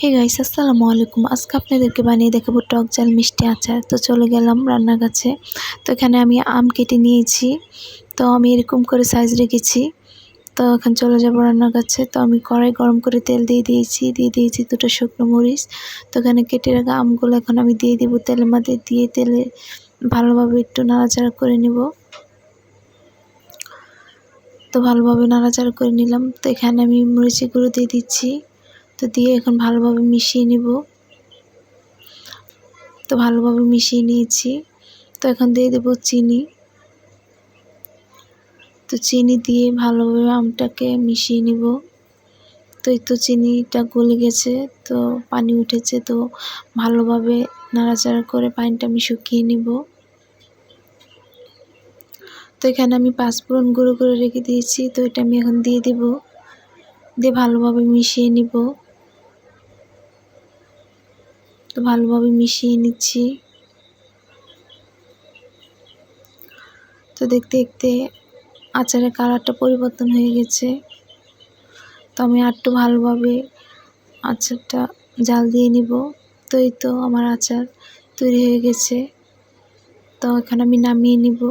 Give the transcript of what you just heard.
Hey guys, আসসালামু আলাইকুম। আজকে আপনাদেরকে বানিয়ে দেখাবো টক ঝাল মিষ্টি আচার। তো চলে গেলাম রান্নার কাছে। তো এখানে আমি আম কেটে নিয়েছি। তো আমি এরকম করে সাইজ রেখেছি। তো এখন চলে যাবো রান্নার কাছে। তো আমি কড়াই গরম করে তেল দিয়ে দিয়েছি 2টা শুকনো মরিচ। তো এখানে কেটে রাখা আমগুলো এখন আমি দিয়ে দিব তেলের মধ্যে, দিয়ে তেলে ভালোভাবে একটু নাড়াচাড়া করে নেব। তো ভালোভাবে নাড়াচাড়া করে নিলাম। তো এখানে আমি মরিচের গুঁড়ো দিয়ে দিচ্ছি। তো দিয়ে এখন ভালোভাবে মিশিয়ে নেব। তো ভালোভাবে মিশিয়ে নিয়েছি। তো এখন দিয়ে দেব চিনি। তো চিনি দিয়ে ভালোভাবে আমটাকে মিশিয়ে নিব। তো এই তো চিনিটা গলে গেছে, তো পানি উঠেছে। তো ভালোভাবে নাড়াচাড়া করে পানিটা আমি শুকিয়ে নিব। তো এখানে আমি 5 ফোড়ন গুঁড়ো করে রেখে দিয়েছি। তো এটা আমি এখন দিয়ে দেব, দিয়ে ভালোভাবে মিশিয়ে নিব। তো ভালোভাবে মিশিয়ে নিচ্ছি। তো দেখতে দেখতে আচারের কালারটা পরিবর্তন হয়ে গেছে। তো আমি আরেকটু ভালোভাবে আচারটা জাল দিয়ে নিব। তো এই তো আমার আচার তৈরি হয়ে গেছে। তো এখন আমি নামিয়ে নিব।